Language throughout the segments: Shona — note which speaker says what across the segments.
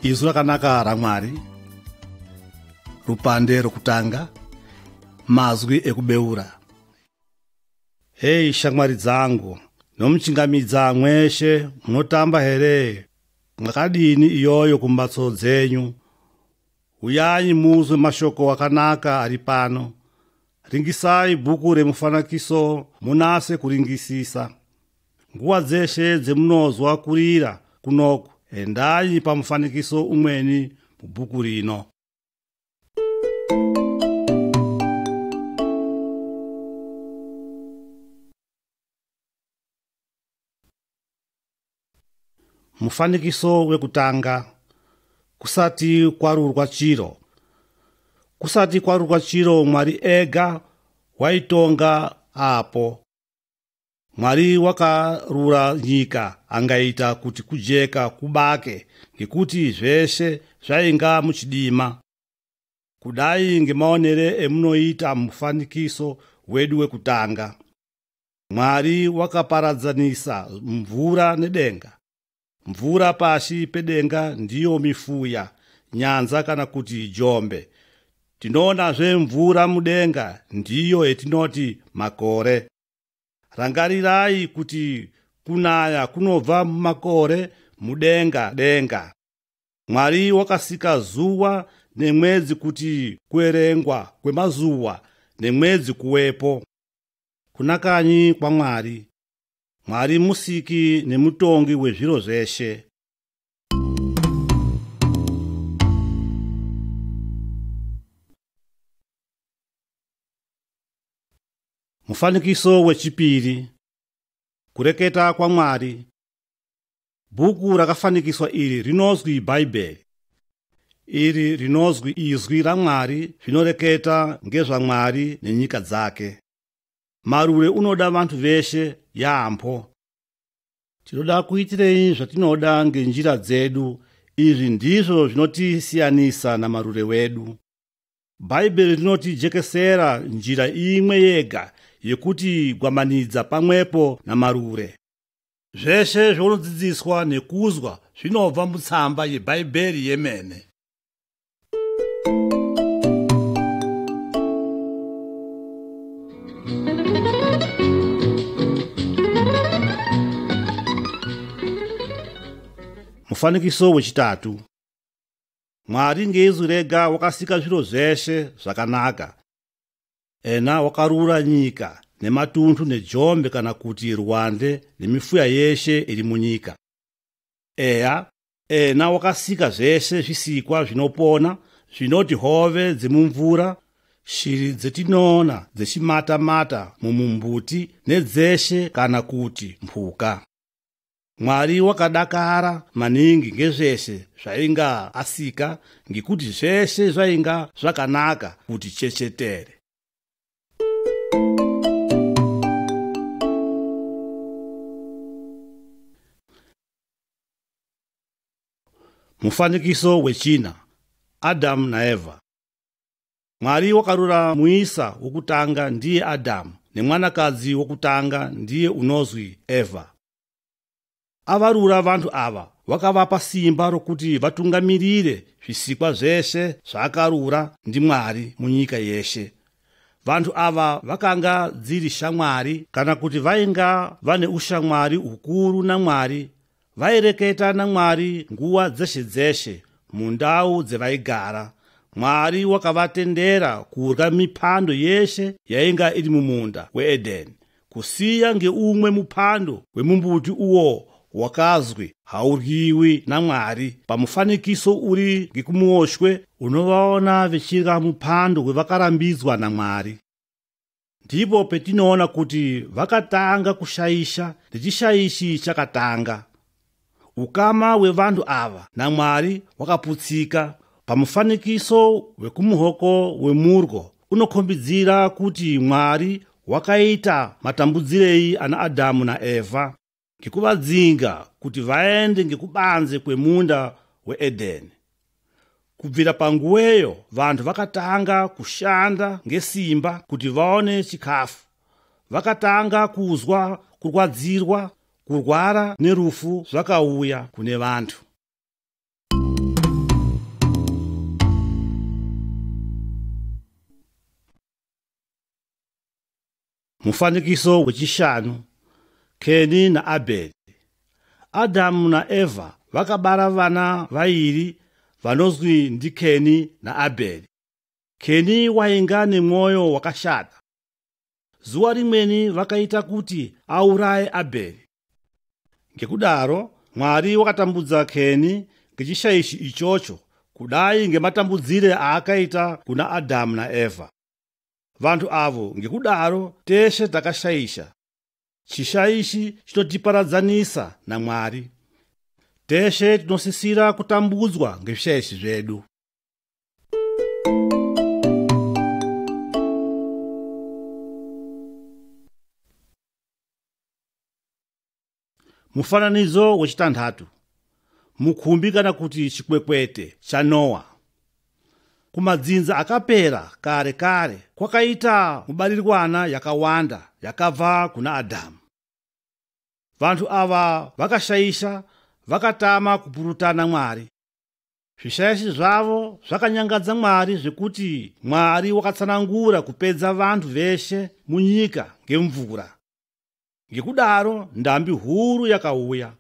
Speaker 1: Izwi rakanaka raMwari, rupande rokutanga, mazwi ekubeura. Hei shamwari dzangu, nomuchingamidza mweshe munotamba here, mwakadini iyoyo kumbatso dzenyu. Uyai muzwe mashoko akanaka ari pano. Ringisai bhuku remufanakiso munase kuringisisa. Nguva dzeshe dzemunozwa kurira kunoku, endai pamufanikiso umweni mubhuku rino. Mufanikiso wekutanga. Kusati kwarurwa chiro. Kusati kwarurwa chiro, Mwari ega waitonga apo. Mwari wakarura nyika angaita kuti kujeka kubake, ngekuti zveshe zvainga muchidima. Kudai ngemaonere emunoita mufanikiso wedu wekutanga. Mwari wakaparadzanisa mvura nedenga. Mvura pashi pedenga ndiyo mifuya, nyanza kana kuti jombe. Tinoonazve mvura mudenga ndiyo etinoti makore. Rangarirai kuti kunaya kunobva mumakore mudenga denga. Mwari wakasika zuva nemwedzi kuti kuerengwa kwemazuva nemwedzi kuwepo. Kunakanyi kwa Mwari. Mwari musiki nemutongi wezviro zveshe. Mufanikiso wechipiri. Kureketa kwa Mwari. Bhuku rakafanikiswa iri rinozwi Bhaibheri. Iri rinozwi izwi raMwari zvinoreketa ngezvaMwari nenyika dzake. Marure unoda vantu veshe yaambo. Tinoda kuitirei zvatinoda ngenjira dzedu. Izvi ndizvo zvinotisiyanisa namarure wedu. Bhaibheri rinotijekesera njira imwe yega yekuti gwamanidza pamwepo namarure. Zveshe zvaunodzidziswa nekuzwa zvinobva mutsamba yeBhaibheri yemene. Mufanikiso wechitatu. Mwari ngezwi rega wakasika zviro zveshe zvakanaka. Ena wakarura nyika nematunhu nejombe kana kuti rwande nemifuya yeshe iri munyika. Eya, ena wakasika zveshe zvisikwa zvinopona, zvinoti hove dzemumvura, shiri dzetinoona dzechimata-mata mumumbuti nedzeshe kana kuti mpuka. Mwari wakadakara maningi ngezveshe zvainga asika, ngekuti zveshe zvainga zvakanaka kuti chechetere. Mufanikiso wechina. Adamu naEvha. Mwari wakarura muisa wokutanga ndiye Adamu, nemwanakadzi wokutanga ndiye unozwi Evha. Avarura vantu ava wakavapa simba rokuti vatungamirire zvisikwa zveshe zvaakarura ndi Mwari munyika yeshe. Vantu ava vakanga dziri shamwari, kana kuti vainga vane ushamwari hukuru naMwari. Vaireketa naMwari nguva dzeshe-dzeshe mundau dzevaigara. Mwari wakavatendera kurya mipando yeshe yainga iri mumunda weEdheni, kusiya ngeumwe mupando wemumbuti uwo wakazwi hauryiwi naMwari. Pamufanikiso uri ngekumuoshwe unovaona vechirya mupando wevakarambidzwa naMwari. Ndipo petinoona kuti vakatanga kushaisha nechishayishi chakatanga. Ukama wevantu ava naMwari wakaputsika. Pamufanikiso wekumuhoko wemurgo unokhombidzira kuti Mwari wakaita matambudzirei ana Adamu naEvha ngekuvadzinga kuti vaende ngekubanze kwemunda weEdheni. Kubvira panguweyo vantu vakatanga kushanda ngesimba kuti vaone chikafu. Vakatanga kuzwa kurwadzirwa kurwara nerufu zvakauya kune vantu. Mufanikiso wechishanu, Keni na Abeli. Adamu na Eva vakabara vana vairi vanozwi ndi Keni na Abeli. Keni wainga nemwoyo wakashata. Zuwa rimweni vakaita kuti auraye Abeli. Ngekudaro Mwari wakatambudza Keni ngechishayishi ichocho kudai ngematambudzire aakaita kuna Adamu na Eva. Vanthu avo ngekudaro teshe takashayisha. Chishayishi chinotiparadzanisa na Mwari. Teshe tinosisira kutambudzwa ngeshayishi zvedu. Mufananizo wechitandatu, mukhumbi kana kuti chikwekwete cha Nowa. Kumadzinza akapera kare kwakaita mubalirwana yakawanda yakabva kuna Adamu. Vanthu ava vakashayisha, vakatama kupurutana Mwari. Zvishayishi zvavo zvakanyangadza Mwari zvekuti Mwari wakatsanangura kupedza vanthu veshe munyika ngemvura. Ngekudaro ndambi huru yakauya.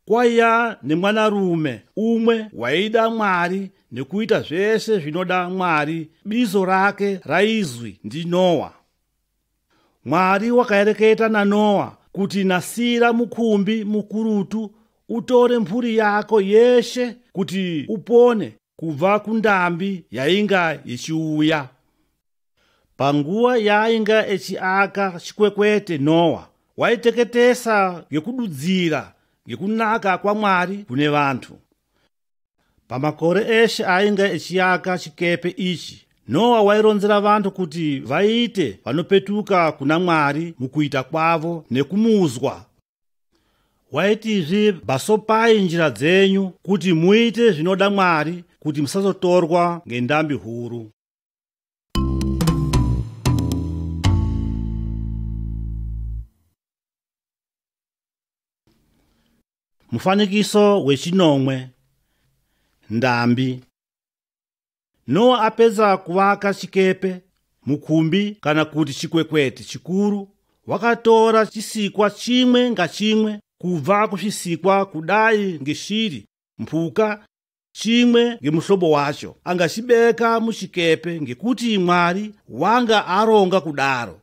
Speaker 1: Kwaiya nemwanarume umwe waida Mwari nekuita zveshe zvinoda Mwari. Bizo rake raizwi ndi Nowa. Mwari wakaereketa na Nowa kuti nasira mukhumbi mukurutu utore mphuri yako yeshe kuti upone kubva kundambi yainga ichiuya. Panguwa yainga echiaka chikwekwete Nowa waiteketesa ngekududzira ngekunaka kwa Mwari kune vanthu. Pamakore eshe ainga echiaka chikepe ichi, Nowa waironzera vanthu kuti vaite vanopetuka kuna Mwari mukuita kwavo nekumuzwa. Waitizve basopai njira dzenyu kuti muite zvinoda Mwari kuti musazotorwa ngendambi huru. Mufanikiso wechinomwe, ndambi. Nowa apedza kuvaka chikepe, mukhumbi kana kuti chikwekwete chikuru, wakatora chisikwa chimwe ngachimwe kubva kuchisikwa kudai ngeshiri, mphuka, chimwe ngemuhlobo wacho, angachibeka muchikepe ngekuti Mwari wanga aronga kudaro.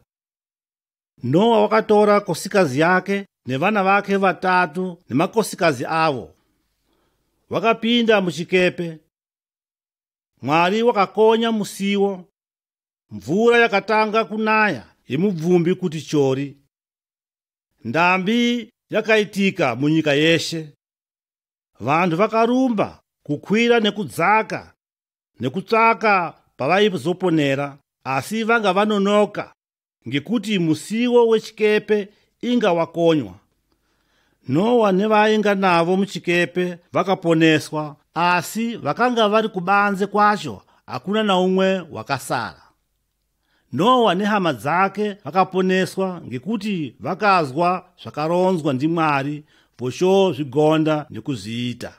Speaker 1: Nowa wakatora kosikazi yake nevana vake vatatu nemakosikazi avo. Wakapinda muchikepe. Mwari wakakonya musiwo. Mvura yakatanga kunaya yemubvumbi kuti chori. Ndambi yakaitika munyika yeshe. Vanthu vakarumba kukwira nekudzaka nekutsvaka pavaizoponera, asi vanga vanonoka ngekuti musiwo wechikepe inga wakonywa. Nowa nevainga navo muchikepe vakaponeswa, asi vakanga vari kubanze kwacho hakuna na umwe wakasara. Nowa nehama dzake vakaponeswa ngekuti vakazwa zvakaronzwa ndi Mwari vochozvigonda nekuzviita.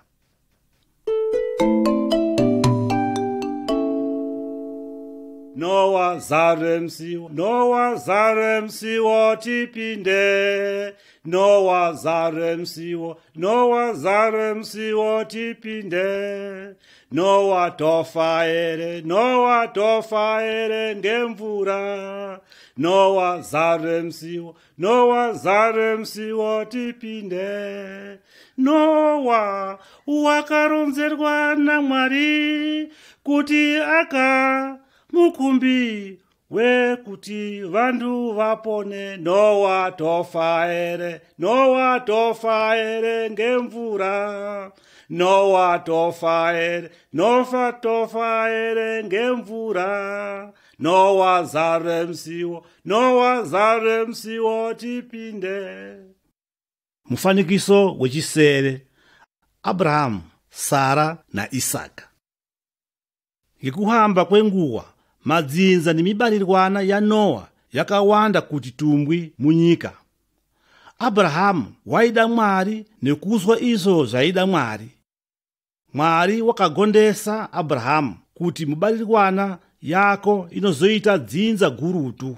Speaker 1: Nowa zare msiwo, Nowa zare msiwo tipinde. Nowa zare msiwo, Nowa zare msiwo tipinde. Nowa tofa ere, Nowa tofa ere ngemvura. Nowa zare msiwo, Nowa zare msiwo tipinde. Nowa wakaronzerwa na Mwari kuti aka mukhumbi wekuti vanthu vapone. Nowa tofa ere, Nowa tofa ere ngemvura. Nowa tofa ere, Nowa tofa ere ngemvura. Nowa zare msiwo, Nowa zare msiwo tipinde. Mufanikiso wechisere, Abrahamu, Sara na Isaka. Ngekuhamba kwenguwa, madzinza nemibalirwana ya Nowa yakawanda kuti tumbwi munyika. Abrahamu waida Mwari nekuzwa izo zvaida Mwari. Mwari wakagondesa Abrahamu kuti mubalirwana yako inozoita dzinza gurutu.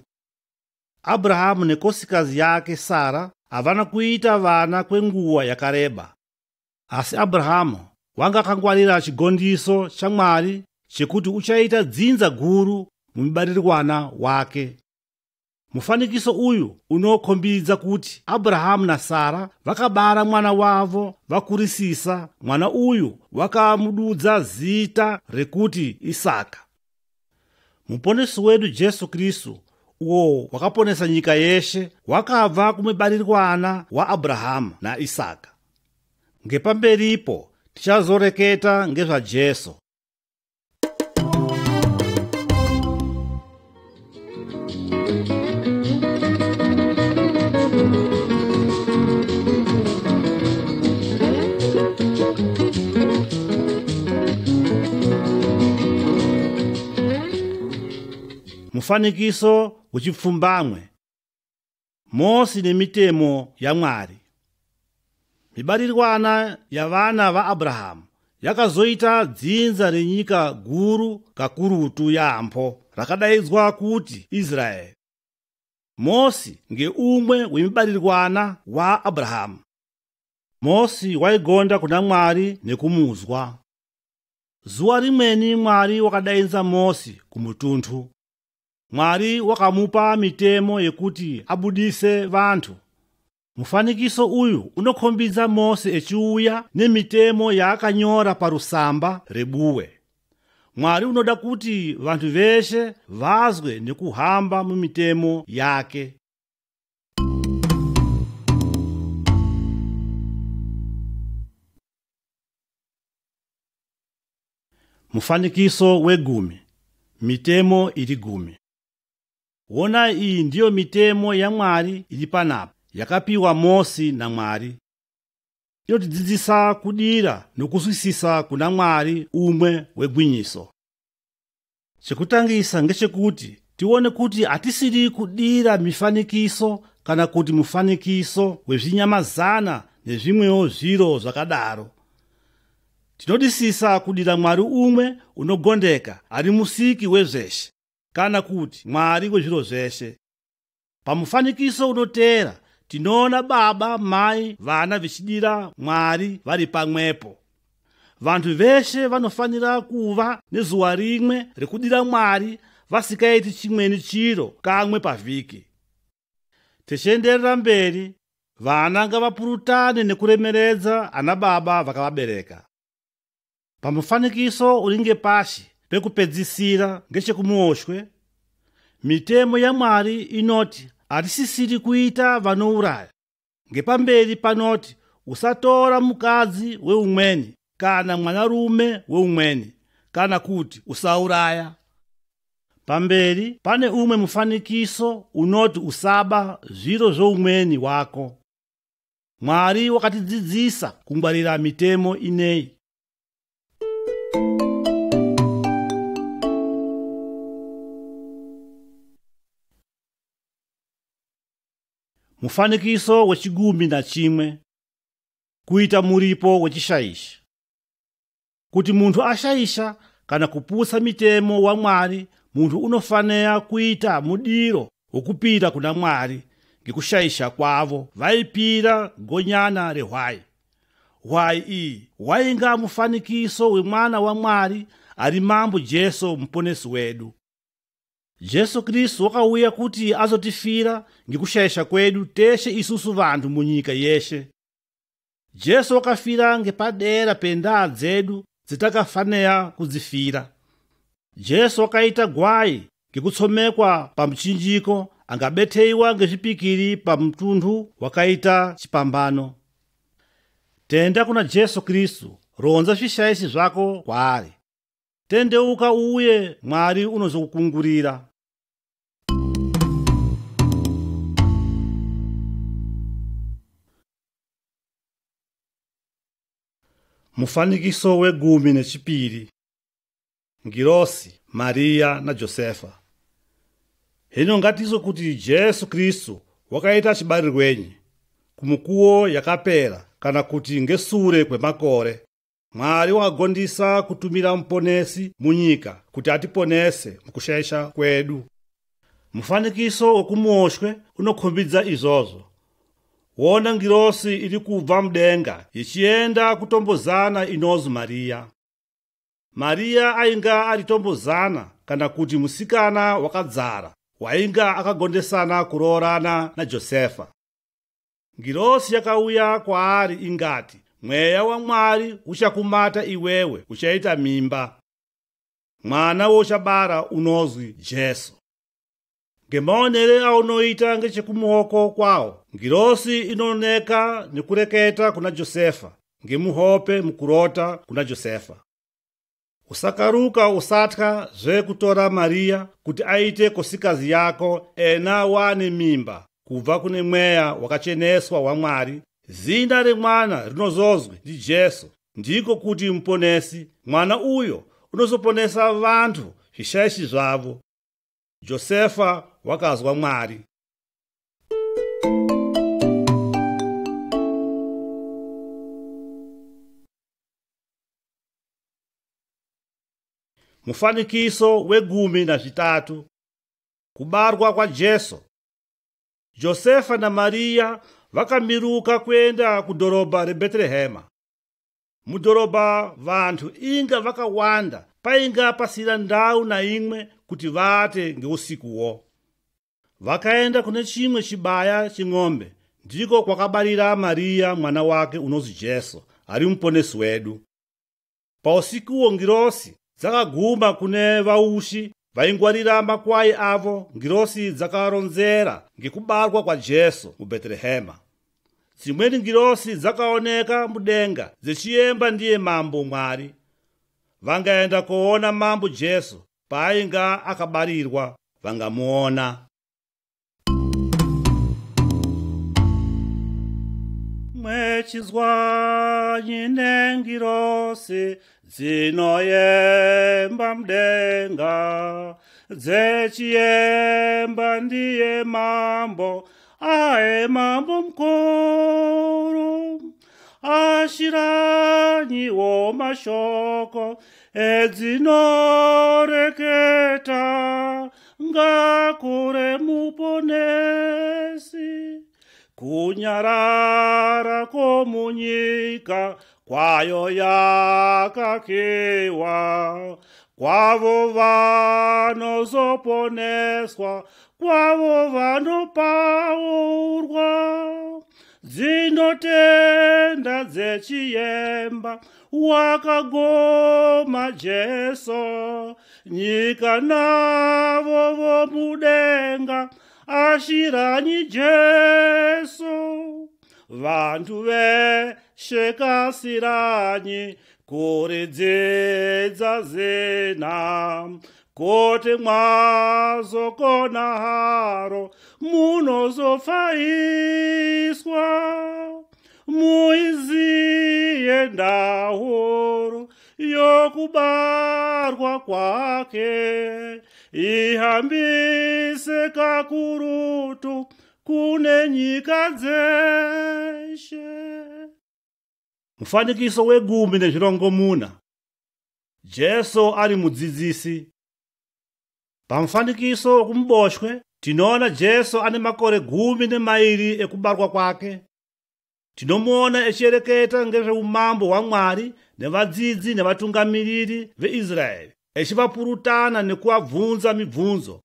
Speaker 1: Abrahamu nekosikazi yake Sara avana kuita vana kwenguwa yakareba. Asi Abrahamu wanga akangwarira chigondiso cha Mwari chekuti uchaita dzinza guru mumibarirwana wake. Mufanikiso uyu unokhombidza kuti Abrahamu na Sara vakabara mwana wavo vakurisisa. Mwana uyu wakamududza zita rekuti Isaka. Muponesi wedu Jesu Kristu, uwo wakaponesa nyika yeshe, wakabva kumibarirwana wa Abrahamu na Isaka. Ngepamberipo tichazoreketa ngezva Jesu. Mufanikiso wechipfumbamwe. Mose nemitemo ya Mwari. Mibarirwana ya vana va Abrahamu yakazoita dzinza renyika guru kakurutu yampho rakadaidzwa kuti Israeli. Mose ngeumwe wemibarirwana wa Abrahamu. Mose waigonda kuna Mwari nekumuzwa. Zuwa rimweni Mwari wakadainza Mose kumutunthu. Mwari wakamupa mitemo yekuti abudise vanthu. Mufanikiso uyu unokhombidza Mose echiuya nemitemo yaakanyora pa rusamba rebuwe. Mwari unoda kuti vanthu veshe vazwe nekuhamba mu mitemo yake. Mufanikiso wegumi. Mitemo ili gumi. Wona iyi ndiyo mitemo ya Mwari ili panapo, yakapiwa Mose na Mwari. Inotidzidzisa kudira nokuzwisisa kuna Mwari umwe wegwinyiso. Chekutangisa ngechekuti tione kuti atisiri kudira mifanikiso kana kuti mufanikiso wezvinyamazana nezvimwewo zviro zvakadaro. Tinodisisa kudira Mwari umwe unogondeka ari musiki wezveshe, kana kuti Mwari wezviro zveshe. Pamufanikiso unotera tinoona baba, mai, vana vichidira Mwari vari pamwepo. Vanthu veshe vanofanira kuva nezuwa rimwe rekudira Mwari vasikaiti chimweni chiro kamwe pavhiki. Tichienderera mberi, vana ngavapurutane nekuremeredza ana baba vakavabereka. Pamufanikiso ulinge pashi pekupedzisira ngechekumuoshwe, mitemo ya Mwari inoti atisisiri kuita vanouraya. Ngepamberi panoti usatora mukadzi weumweni kana mwanarume weumweni, kana kuti usauraya. Pamberi pane umwe mufanikiso unoti usaba zviro zvoumweni wako. Mwari wakatidzidzisa kungwarira mitemo ineyi. Mufanikiso wechigumi na chimwe. Kuita muripo wechishaisha. Kuti munthu ashaisha kana kupusa mitemo wa Mwari, munthu unofanira kuita mudiro wokupita kuna Mwari ngekushaisha kwavo. Vaipira gonyana rehwai. Hwai iyi wainga mufanikiso wemwana wa Mwari ari mambo Jesu mponesi wedu. Jesu Kristu wakauya kuti azotifira ngekushaisha kwedu teshe isusu vanthu munyika yeshe. Jesu wakafira ngepadera pendaa dzedu zitakafanira kudzifira. Jesu wakaita gwai ngekutsomekwa pa mchinjiko, angabetheiwa ngezvipikiri pa mtunthu wakaita chipambano. Tenda kuna Jesu Kristu, ronza zvishaisi zvako kwaari. Tendeuka uye, Mwari unozokukungurira. Mufanikiso wegumi nechipiri. Ngirosi, Maria na Josefa. Hino ngatizo kuti Jesu Kristu wakaita chibarirwenyi kumukuwo yakapera kana kuti ngesure kwemakore. Mwari wakagondisa kutumira mponesi munyika kuti atiponese mukushaisha kwedu. Mufanikiso wakumuoshwe unokhombidza izozo. Wona ngirosi ili kubva mdenga ichiyenda kutombozana inozi Mariya. Mariya ainga alitombozana kana kuti musikana wakadzara wainga akagondesana kurorana na Josefa. Ngirosi yakauya kwaari ingati, mweya wa Mwari uchakumata iwewe uchaita mimba. Mwana wochabara unozwi Jesu. Ngemaonere aunoita ngechekumuhoko kwawo, ngirosi inoneka nikureketa kuna Josefa, ngemuhope mukurota kuna Josefa. Usakaruka usatha zve kutora Mariya kuti aite kosikazi yako ena wane mimba kubva kune mweya wakacheneswa wa Mwari. Zina remwana rinozozwi ndi Jesu, ndiko kuti mponesi. Mwana uyo unozoponesa vantu zvishayishi zvavo. Josefa wakazwa Mwari. Mufanikiso wegumi na zvitatu. Kubarwa kwa Jesu. Josefa na Mariya vakamiruka kuenda kudhorobha reBheterehema. Mudhorobha vantu inga vakawanda, painga pasina ndau na imwe kuti vate ngeusikuwo. Vakaenda kune chimwe chibaya ching'ombe, ndiko kwakabarira Mariya mwana wake unozi Jesu, ari muponesi wedu. Pausikuwo ngirosi dzakaguma kune vaushi vaingwarira makwai avo. Ngirosi dzakaronzera ngekubarwa kwa Jesu mu Bheterehema. Dzimweni ngirosi dzakaoneka mudenga dzichiyemba ndiye mambo Mwari. Vangaenda kuona mambo Jesu painga akabarirwa, vangamuona. Mwechizwa nyine ngirosi dzinoyemba mudenga, dzechiyemba ndiye mambo, aye mambo mukuru. Ashiranyiwo mashoko edzinoreketa, ngakure muponesi. Kunyarara komunyika kwayo yakakiwa, kwavo vanozoponeswa, kwavo vanopaurwa. Dzinotenda dzechiyemba wakagoma Jesu, nyika navo vomudenga ashiranyi Jesu. Vantu veshe kasiranyi kuridzidza zina, kote mwazokona haro munozofaiswa. Muiziye ndahoro yokubarwa kwake, ihambise kakurutu kune nyika dzeshe. Mufanikiso wegumi nezvirongomuna. Jesu ari mudzidzisi. Pamufanikiso wokumuboshwe tinoona Jesu ane makore 12 ekubarwa kwake. Tinomuona echireketa ngezveumambo wa Mwari nevadzidzi nevatungamiriri veIsraeri, echivapurutana nekuabvunza mibvunzo.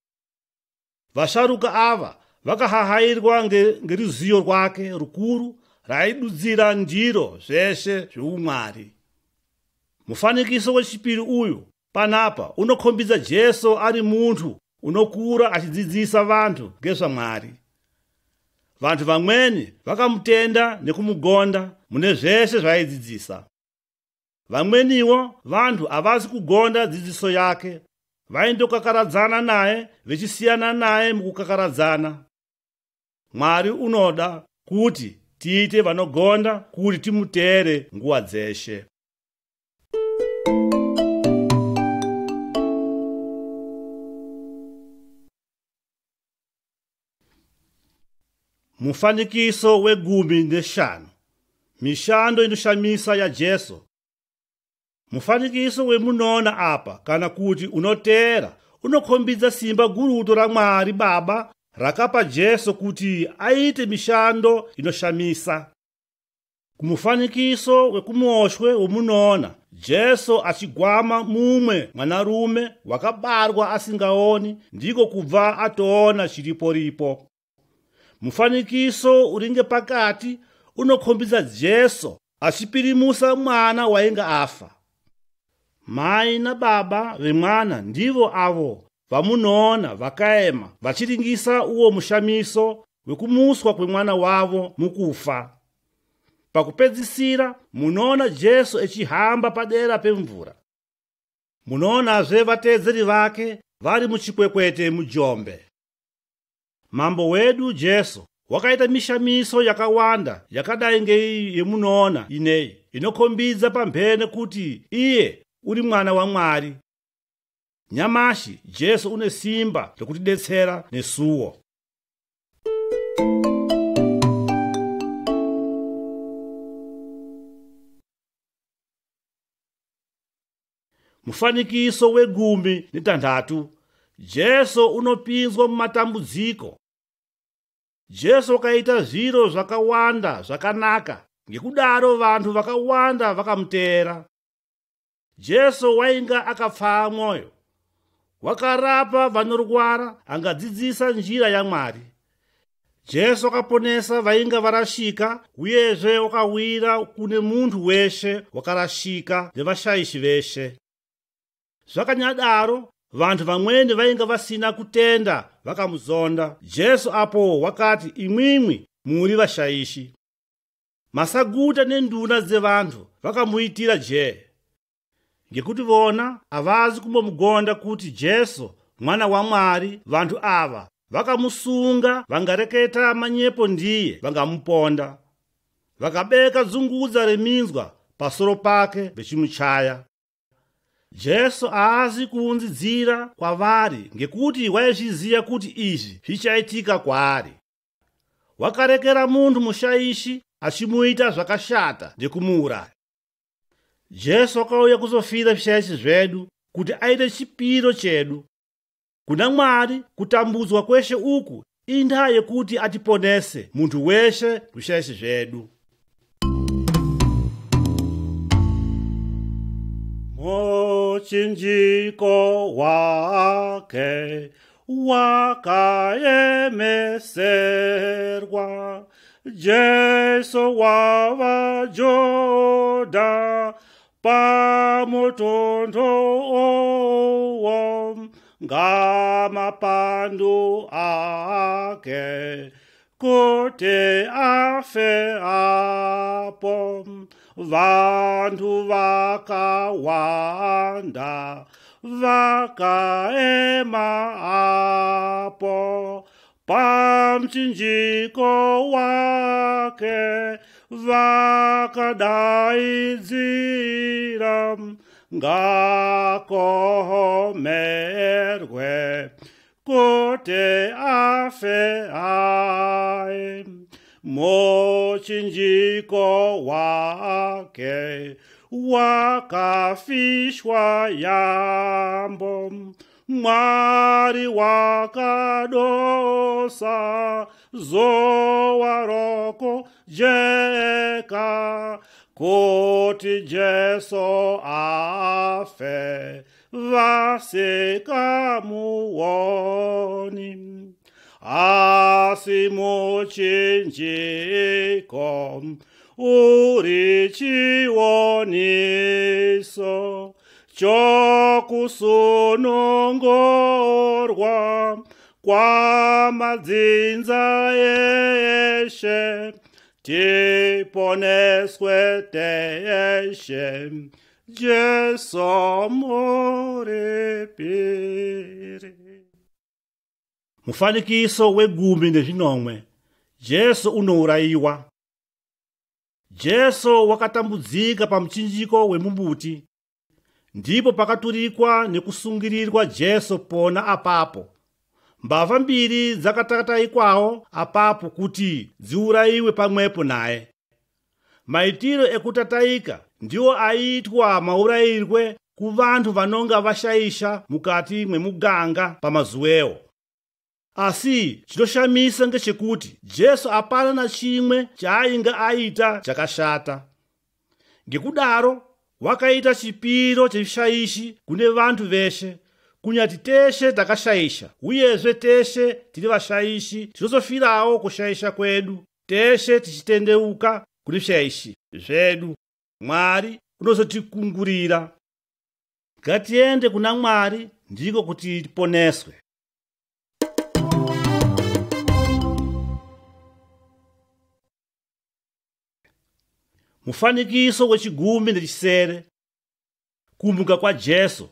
Speaker 1: Vasharuka ava vakahahairwa ngeruzivo rwake rukuru raidudzira ndiro zveshe zveumwari. Mufanikiso wechipiri uyu panapa unokhombidza Jesu ari muntu unokura achidzidzisa vantu ngezvaMwari. Vantu vamweni vakamutenda nekumugonda mune zveshe zvaidzidzisa. Vamweniwo vantu avazi kugonda dzidziso yake, vaindokakarazana naye vechisiyana naye mukukakaradzana. Mwari unoda kuti tiite vanogonda kuti timuteere nguva dzeshe. Mufanikiso wegumi neshanu. Mishando inoshamisa ya Jesu. Mufanikiso wemunoona apa kana kuti unoteera unokhombidza simba guruto la Mwari Baba rakapa Jesu kuti aite mishando inoshamisa. Kumufanikiso wekumuoshwe womunoona Jesu achigwama mumwe mwanarume wakabarwa asingaoni ndiko kubva atoona chiliporipo. Mufanikiso uringe pakati unokhombidza Jesu achipirimusa mwana wainga afa. Mai na baba vemwana ndivo avo vamunoona vakaema vachiringisa uwo mushamiso wekumuswa kwemwana wavo mukufa. Pakupedzisira munoona Jesu echihamba padera pemvura. Munoonazve vatedzeri vake vari muchikwekwete mujombe. Mambo wedu Jesu wakaita mishamiso yakawanda yakadai ngeiyi yemunoona ineyi, inokhombidza pamphene kuti iye uri mwana wa Mwari. Nyamashi Jesu une simba rekutidetsera nesuwo. Mufanikiso wegumi netandatu Jesu unopinzwa mumatambudziko. Jesu wakaita zviro zvakawanda zvakanaka, ngekudaro vantu vakawanda vakamutera. Jesu wainga akapfa mwoyo, wakarapa vanorwara, angadzidzisa njira yaMwari. Jesu wakaponesa vainga varashika, uyezve wakawira kune muntu weshe wakarashika nevashayishi veshe. Zvakanyadaro vantu vamweni vainga vasina kutenda vakamuzonda. Jesu apo wakati imwimwi muri vashayishi. Masaguta nenduna dzevantu vakamuitira je, ngekuti vona avazi kumbomugonda kuti Jesu mwana wa Mwari. Vantu ava vakamusunga, vangareketa manyepo ndiye vangamuponda. Vakabeka dzungudza reminzwa pasoro pake vechimuchaya. Jesu aazi kuunzidzira kwavari ngekuti waizviziya kuti izvi zvichaitika kwaari. Wakarekera muntu mushayishi achimuita zvakashata ndekumuuraya. Jesu wakauya kuzofira zvishayishi zvedu kuti aite chipiro chedu. Kuna Mwari kutambudzwa kweshe uku indaa yekuti atiponese muntu weshe zvishayishi zvedu. Muchinjiko wake wakaemeserwa, Jesu wavajoda pamutondo owo, ngamapandu ake kuti afe apo. Vantu vakawanda vakaema apo pamuchinjiko wake, vakadaidzira ngakomerwe kuti afe aye. Muchinjiko wake wakafishwa yambo, Mwari wakadosa zowa roko jeka kuti Jesu afe vasikamuoni. Asi muchinjiko uri chiwoniso chokusunungurwa kwamadzinza eshe, tiponeswe teshe Jesu muripiri. Mufanikiso wegumi nezvinomwe Jesu unourayiwa. Jesu wakatambudzika pamuchinjiko wemumbuti, ndipo pakaturikwa nekusungirirwa Jesu pona apapo. Mbavha mbiri dzakatatayikwawo apapo kuti dziurayiwe pamwepo naye. Maitiro ekutatayika ndiwo aitwa maurayirwe ku vanthu vanonga vaxayixa mukati mwemuganga pa mazuwewo. Asi chitoshamisa ngechekuti Jesu apana na chimwe chainga aita chakaxata. Ngekudaro wakaita chipiro chexayishi kune vanthu veshe, kunyati teshe takaxayixa, uyezve teshe tili vaxayishi tilozofirawo kuxayixa kwedu, teshe tichitendeuka kune vixayishi vyedu. Mwari unozotikungurira. Ngatiende kuna Mwari ndiko kuti tiponeswe. Mufanikiso wechigumi nechisere. Kumuka kwa Jesu.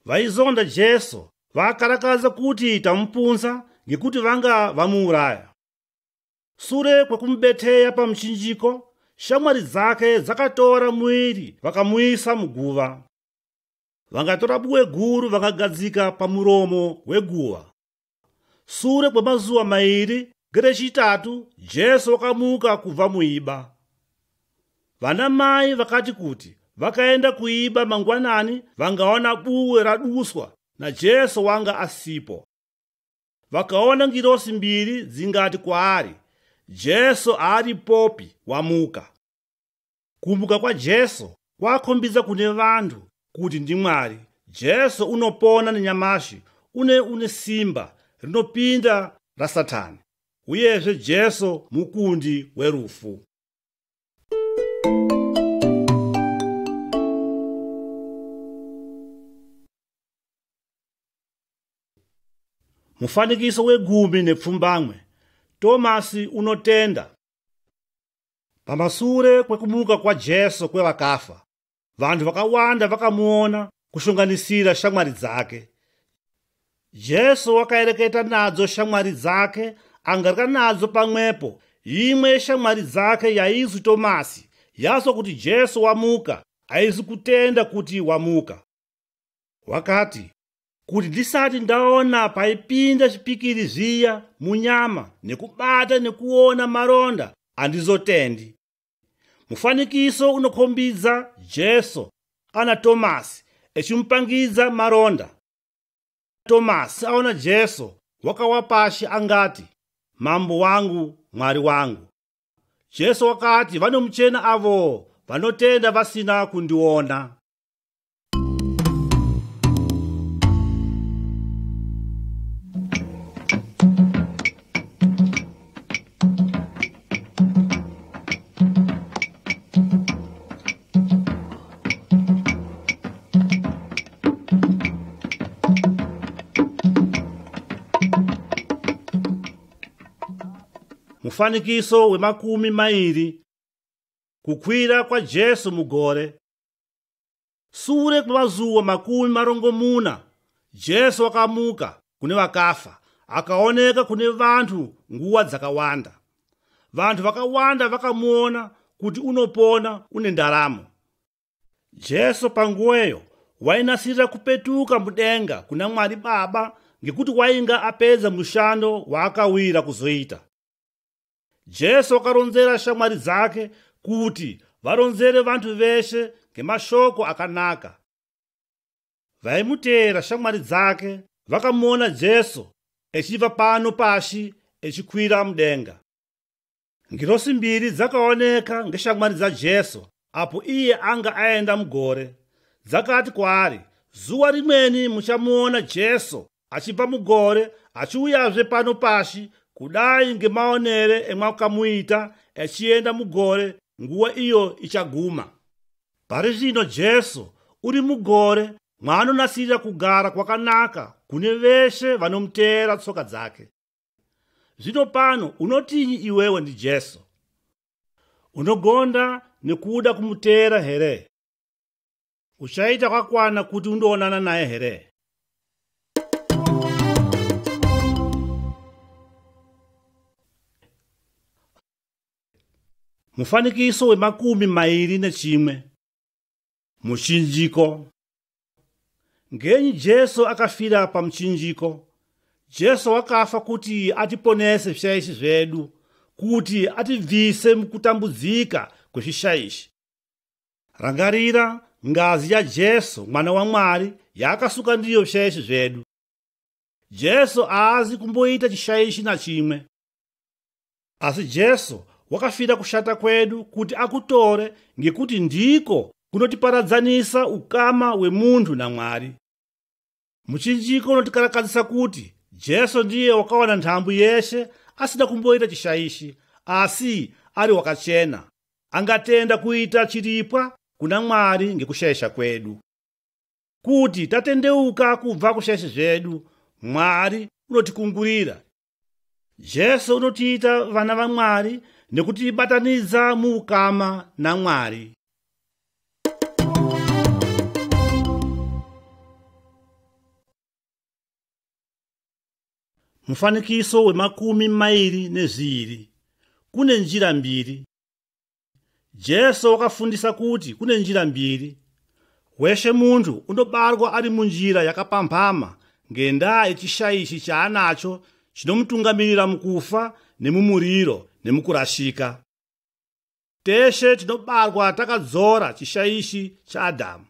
Speaker 1: Vaizonda Jesu vakarakaza kuti tamupunza ngekuti vanga vamuuraya. Sure kwekumubetheya pa mchinjiko, shamwari zake zakatora mwiri vakamuyisa muguva. Vangatora buwe guru vakagadzika pa muromo weguva. Sure kwemazuwa mairi ngechitatu Jesu wakamuka kubva muiba. Vana mai vakati kuti vakaenda kuiba mangwanani vangaona buwe raduswa na Jesu wanga asipo. Vakaona ngirosi mbiri zingati kwaari, Jesu ari popi wamuka. Kumuka kwa Jesu kwakhombidza kune vanthu kuti ndi Mwari. Jesu unopona ni nyamashi une simba rinopinda ra Satani, uyezve Jesu mukundi werufu. Mufanikiso wegumi nepfumbamwe. Tomasi unotenda. Pamasure kwekumuka kwa Jesu kwevakafa, vanthu vakawanda vakamuona kushunganisira shamwari zake. Jesu wakaereketa nadzo shamwari zake, angarika nadzo pamwepo. Imwe shamwari zake yaizwi Tomasi yazwa kuti Jesu wamuka, aizi kutenda kuti wamuka. Wakati, kuti ndisati ndaona paipinda chipikiri zviya munyama nekubata nekuona maronda andizotendi. Mufanikiso unokhombidza Jesu ana Tomasi echimupangidza maronda. Tomasi aona Jesu wakawa pashi angati, mambo wangu, Mwari wangu. Jesu wakati, vanomuchena avo vanotenda vasina kundiona. Mufanikiso wemakumi mairi. Kukwira kwa Jesu mugore. Sure kwemazuwa makumi marongomuna Jesu wakamuka kune vakafa, akaoneka kune vanthu nguwa dzakawanda. Vanthu vakawanda vakamuona kuti unopona une ndaramo. Jesu panguweyo wainasirira kupetuka mudenga kuna Mwari Baba ngekuti wainga apedza mushando waakawira kuzoita. Jesu wakaronzera shamwari zake kuti varonzere vanthu veshe ngemashoko akanaka. Vaimutera shamwari zake vakamuona Jesu echibva pano pashi echikwira mudenga. Ngirosi mbiri dzakaoneka ngeshamwari za Jesu apo iye anga aenda mugore. Dzakati kwaari, zuwa rimweni muchamuona Jesu achibva mugore achiuyazve pano pashi kudai ngemaonere emwakamuita echienda mugore nguwa iyo ichaguma. Pari zvino Jesu uri mugore mwaanonasirira kugara kwakanaka kune veshe vanomutera tsoka dzake. Zvino pano unotinyi iwewe ndi Jesu? Unogonda nekuda kumutera here? Uchaita kwakwana kuti undoonana naye here? Mufanikiso wemakumi mairi nechimwe. Muchinjiko. Ngenyi Jesu akafira pa mchinjiko. Jesu wakafa kuti atiponese zvishayishi zvedu, kuti ativise mukutambudzika kwezvishayishi. Rangarira, ngazi ya Jesu mwana wa Mwari yakasuka ndiyo vishayishi zvedu. Jesu aazi kumboita chishayishi na chimwe, asi Jesu wakafira kushata kwedu kuti akutore, ngekuti ndiko kunotiparadzanisa ukama wemunthu na Mwari. Muchinjiko unotikalakazisa kuti Jesu ndiye wakawana nthambu yeshe asida kumboita chishayishi, asi ali wakachena, angatenda kuita chilipwa kuna Mwari ngekushayisha kwedu. Kuti tatendeuka kubva kushayishi zvedu, Mwari unotikungulira. Jesu unotiita vana va Mwari nekutibataniza mu ukama na Mwari. Mufanikiso we 22. Kune njira mbiri. Jesu wakafundisa kuti kune njira mbiri. Weshe munthu unobarwa ali munjira yakapamphama ngenda yechishayishi chaanacho chinomutungamirira mukufa nemumuliro nemukurashika. Teshe tinobarwa takadzora chishayishi cha Adamu.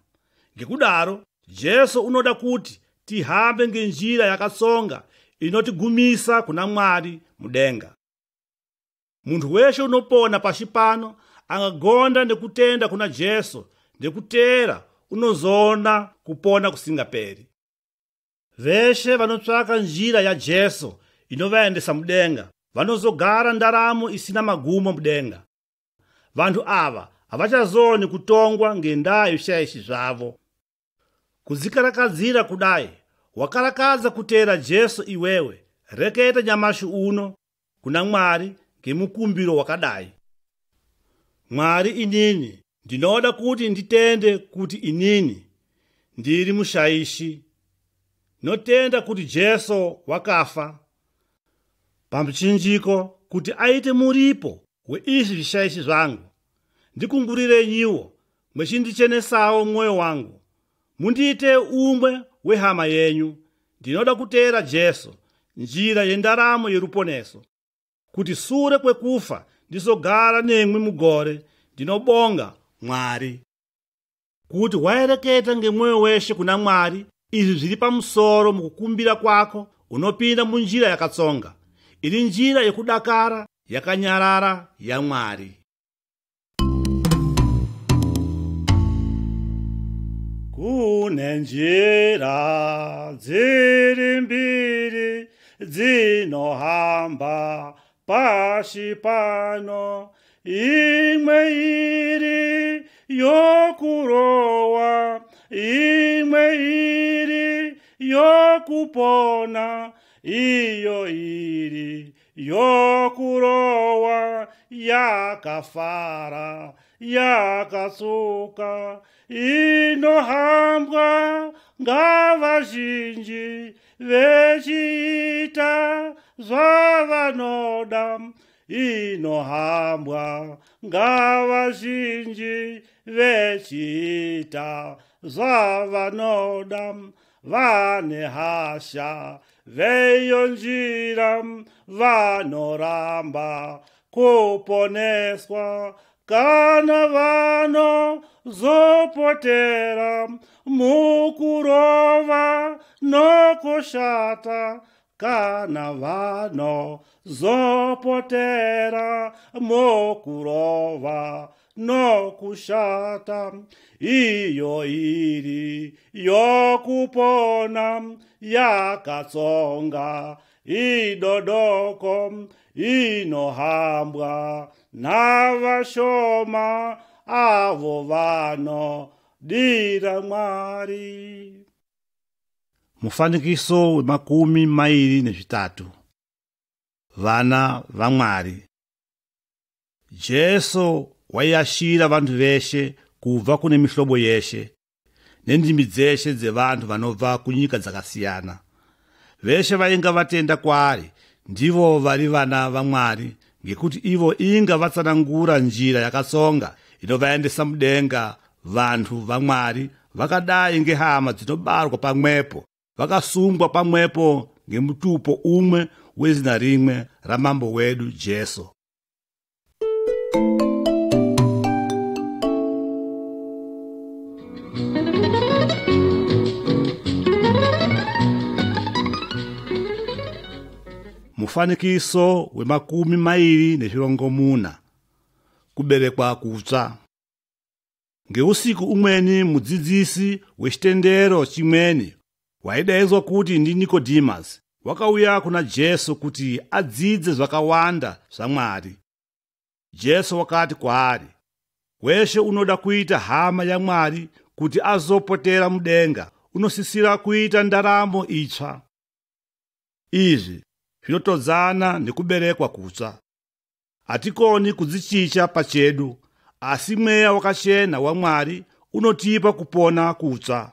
Speaker 1: Ngekudaro Jesu unoda kuti tihambe ngenjira yakatsonga inotigumisa kuna Mwari mudenga. Munthu weshe unopona pashi pano angagonda ndekutenda kuna Jesu, ndekutera unozoona kupona kusingaperi. Veshe vanotsvaka njira ya Jesu inovayendesa mudenga vanozogara ndaramo isina magumo mudenga. Vanthu ava havachazoni kutongwa ngendaa yezvishayishi zvavo. Kuzikalakadzira kudai wakalakaza kutera Jesu iwewe, reketa nyamashi uno kuna Mwari ngemukumbiro wakadai: Mwari, inini ndinoda kuti nditende kuti inini ndiri mushayishi. Notenda kuti Jesu wakafa pamuchinjiko kuti aite muripo we izvi zvishayishi zvangu. Ndikungulire nyiwo mwechindichenesawo mwoyo wangu. Mundiite umwe wehama yenyu. Ndinoda kutera Jesu njira yendaramo yeruponeso, kuti sure kwekufa ndizogara nemwe mugore. Ndinobonga Mwari kuti wayereketa ngemwoyo weshe kuna Mwari. Izvi zviri pamusoro mukukumbira kwako unopinda munjira yakatsonga, iri njira yekudakara yakanyarara ya Mwari. Kune njira dziri mbiri dzinohamba pashi pano, imwe iri yokurowa, imwe iri yokupona. Iyo iri yokurowa yakafara yakatsuka, inohambwa ngavazhinji vechiita zvavanoda. Inohambwa ngavazhinji vechiita zvavanoda. Vane hasha veyo njira vanoramba kuponeswa, kana vanozopotera mukurova nokushata. Kana vanozopotera mukurova nokushata. Iyo iri yokupona yakatsonga idodoko, inohambwa navashoma avo vanodira Mwari. Mufanikiso we 23. Vana va Mwari. Jesu waiyashira vanthu veshe kubva kune mihlobo yeshe nendimi dzeshe dzevanthu vanobva kunyika dzakasiyana. Veshe vainga vatenda kwaari ndivo vari vana va Mwari, ngekuti ivo inga vatsanangura njira yakatsonga inovayendesa mudenga. Vanthu va Mwari vakadai ngehama dzinobarwa pamwepo, vakasungwa pamwepo ngemutupo umwe wezina rimwe ramambo wedu Jesu. Mufanikiso we makumi mairi nezvirongomuna. Kuberekwa kutsva. Ngeusiku umweni mudzidzisi wechitendero chimweni waidaidzwa kuti ndi Nicodemus wakauya kuna Jesu kuti adzidze zvakawanda zvaMwari. Jesu wakati kwaari, weshe unoda kuita hama ya Mwari kuti azopotera mudenga unosisira kuita ndaramo itsva. Izvi zvinotodzana nekuberekwa kutsva. Hatikoni kudzichicha pachedu, asi mweya wakachena wa Mwari unotipa kupona kutsva,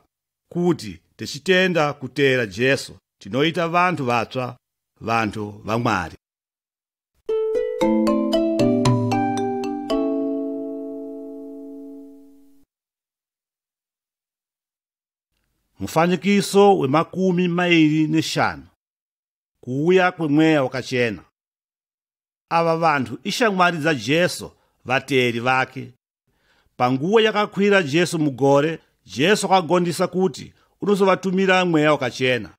Speaker 1: kuti tichitenda kutera Jesu tinoita vantu vatsva, vantu va Mwari. Mufanikiso we makumi mairi neshanu. Kuuya kwemweya wakachena. Ava vantu ishamwari za Jesu, vateri vake. Panguva yakakwira Jesu mugore, Jesu akagondisa kuti unozovatumira mweya wakachena.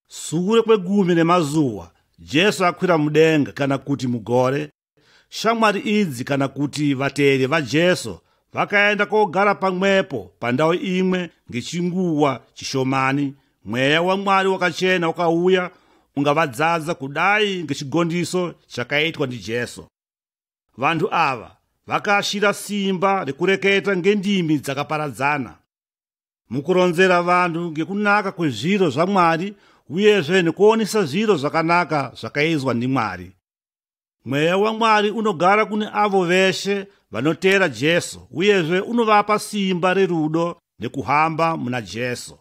Speaker 1: Sure kwegumi nemazuva, Jesu akwira mudenga kana kuti mugore. Shamwari idzi kana kuti vateri va Jesu vakaenda kogara pamwepo pandau imwe ngechinguwa chishomani. Mweya wa Mwari wakachena ukauya ungavadzaza kudai ngechigondiso chakaitwa ndi Jesu. Vantu ava vakashira simba rekureketa ngendimi dzakaparadzana, mukuronzera vantu ngekunaka kwezviro zva Mwari uyezve nekuonesa zviro zvakanaka zvakaizwa ndi Mwari. Mweya wa Mwari unogara kune avo veshe vanotera Jesu uyezve unovapa simba rerudo nekuhamba muna Jesu.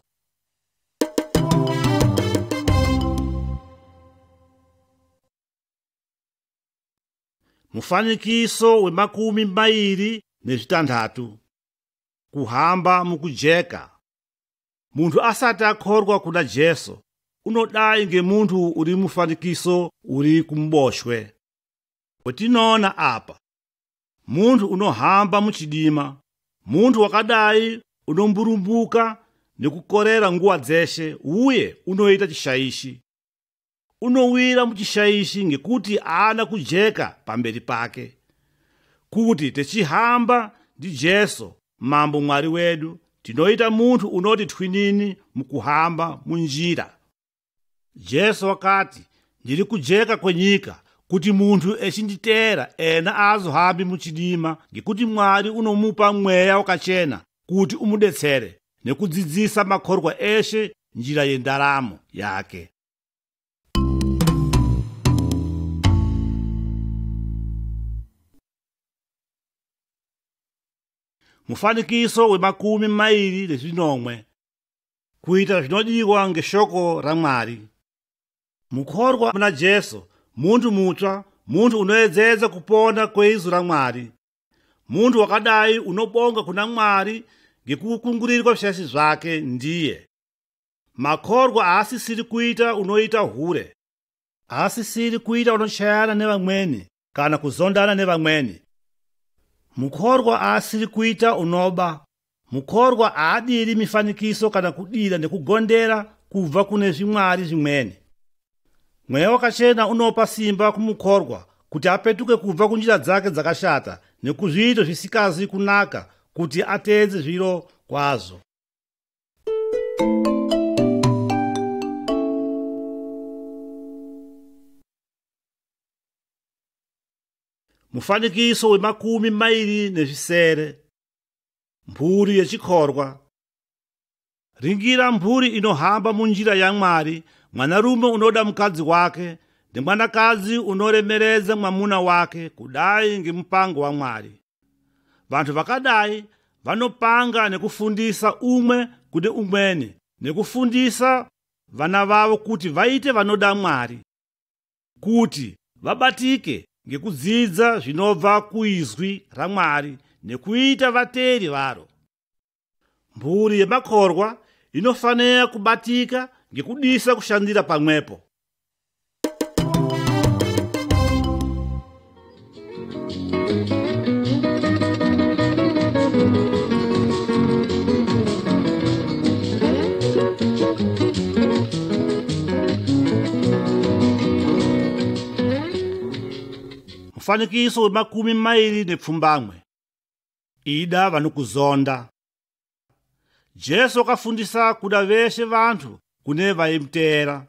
Speaker 1: Mufanikiso we makumi mairi nezvitandatu. Kuhamba mukujeka. Muntu asati akhorwa kuna Jesu unodai ngemuntu uri mufanikiso uri kumboshwe. Wetinoona apa, muntu unohamba muchidima, muntu wakadai unomburumbuka nekukorera nguwa dzeshe uye unoita chishaishi. Unowira muchishaishi ngekuti ana kujeka pamberi pake. Kuti techihamba ndi Jesu mambo Mwari wedu, tinoita muntu unoti twinini mukuhamba munjira. Jesu wakati, ndiri kujeka kwenyika kuti muntu echinditera ena azohambi muchidima, ngekuti Mwari unomupa mweya wakachena kuti umudetsere nekudzidzisa makhorwa eshe njira yendaramo yake. Mufanikiso we makumi mairi nezvinomwe. Kuita zvinodiwa ngeshoko ra Mwari. Mukhorwa muna Jesu, muntu mutsva, muntu unoedzedza kupona kweizu ra Mwari. Muntu wakadai unobonga kuna Mwari ngekukungurirwa zvese zvake ndiye. Makhorwa haasisiri kuita unoita hure. Haasisiri kuita unochayana nevamweni kana kuzondana nevamweni. Mukhorwa haasiri kuita unoba. Mukhorwa haadiri mifanikiso kana kudira nekugondera kubva kune zvimwari zvimweni. Mweya wakachena unopa simba kumukhorwa kuti apetuke kubva kunjira dzake dzakashata nekuzviito zvisikazi kunaka kuti atedze zviro kwazvo. Mufanikiso we makumi mairi nezvisere. Mphuri yechikhorwa. Ringira mphuri inohamba munjira ya Mwari, mwanarume unoda mukadzi wake, ndi mwanakadzi unoremeredza mwamuna wake kudai ngemupango wa Mwari. Vantu vakadai vanopanga nekufundisa umwe kune umweni, nekufundisa vana vavo kuti vaite vanoda Mwari, kuti vabatike ngekudzidza zvinobva kuizwi ra Mwari nekuita vateri varo. Mphuri yemakhorwa inofanira kubatika ngekudisa kushandira pamwepo. Mufanikiso wa 22. Ida vanokuzonda. Jesu akafundisa kuda veshe vanthu kune vayimtera,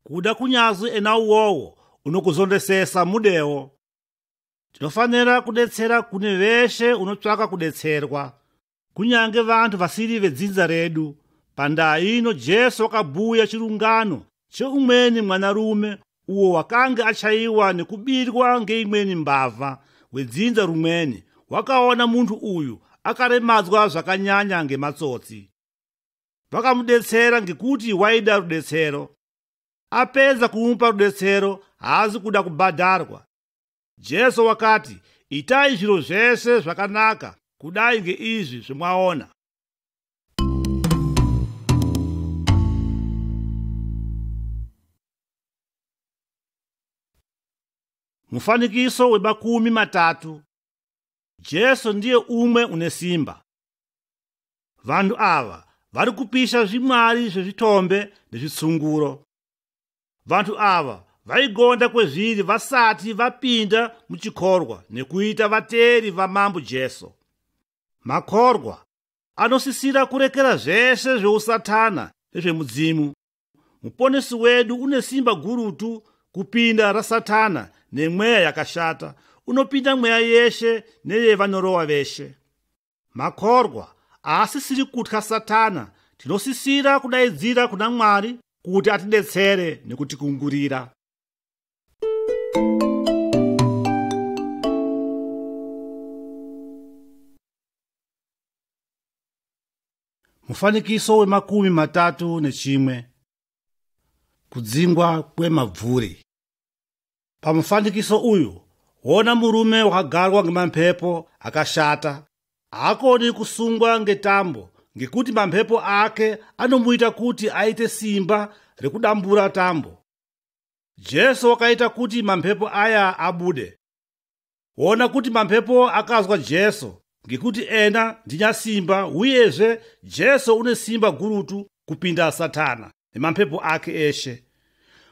Speaker 1: kuda kunyazi ena uwowo unokuzondesesa mudewo. Tinofanira kudetsera kune veshe unotsvaka kudetserwa, kunyange vanthu vasiri vedzinza redu. Pandaa ino Jesu akabuya chilungano cheumweni mwanarume uwo wakange achayiwa nekubirwa ngeimweni mbava wedzinza rumweni. Wakaona munthu uyu akaremadzwa zvakanyanya ngematsotsi. Vakamudetsera ngekuti waida rudetsero. Apedza kumupa rudetsero haazi kuda kubhadharwa. Jesu wakati, itai zviro zvese zvakanaka kudai ngeizvi zvamwaona. Mufanikiso wa 30. Jesu ndiye umwe une simba. Vanhu ava vari kupisha zvimwari zvezvitombe nezvitsunguro. Vanhu ava vaigonda kwezviri vasati vapinda muchikorwa nekuita vateri vamambo Jesu. Makorwa anosisira kurekera zvese zveusatana nezvemudzimu. Muponesi wedu une simba gurutu kupinda rasatana nemweya yakashata, unopinda mweya yeshe neyevanorowa veshe. Makorwa asisiri kutya Satana. Tinosisira kudaidzira kuna Mwari kuti atidetsere nekutikungurira. Mufanikiso wa 31. Kudzingwa kwemabvuri. Pamufanikiso uyu wona murume wakagarwa ngemamphepo akashata, haakoni kusungwa ngetambo, ngekuti mamphepo ake anomuita kuti aite simba rekudambura tambo. Jesu wakaita kuti mamphepo aya abude. Wona kuti mamphepo akazwa Jesu, ngekuti ena ndinyasimba, uyezve Jesu une simba gurutu kupinda Satana nemamphepo ake eshe.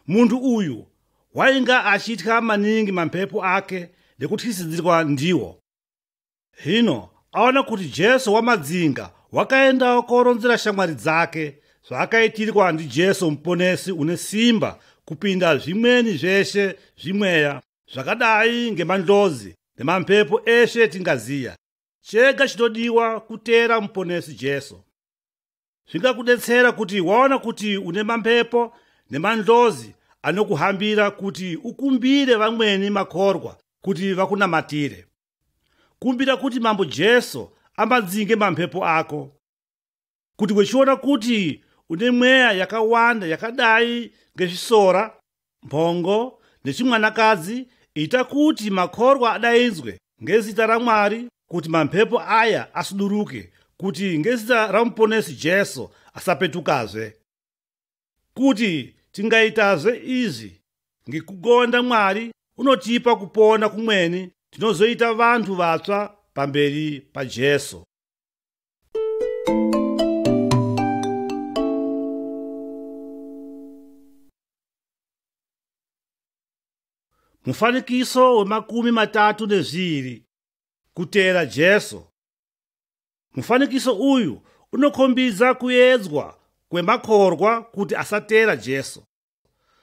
Speaker 1: Munthu uyu wainga achitya maningi mamphepo ake nekutyisidzirwa ndiwo. Hino aona kuti Jesu wamadzinga wakaenda koronzera shamwari dzake zvakaitirwa ndi Jesu muponesi une simba kupinda zvimweni zveshe zvimweya zvakadai ngemandlozi nemamphepo eshe tingaziya. Chega chinodiwa kutera muponesi Jesu. Zvingakudetsera kuti waona kuti une mamphepo nemandlozi anokuhambira kuti ukumbire vamweni makorwa kuti vakunamatire. Kumbira kuti mambo Jesu amadzinge mamphepo ako. Kuti wechiona kuti une mweya yakawanda yakadai ngezvisora, mphongo nechimwanakadzi, ita kuti makorwa adaidzwe ngezita ra Mwari, kuti mamphepo aya asuduruke, kuti ngezita ra muponesi Jesu asapetukazve. Kuti tingaitazve izvi ngekugonda Mwari unotipa kupona kumweni, tinozoita vanthu vatsva pamberi pa Jesu. Mufanikiso wa 32. Kutera Jesu. Mufanikiso uyu unokhombidza kuyedzwa kwemakorwa kuti asatera Jesu.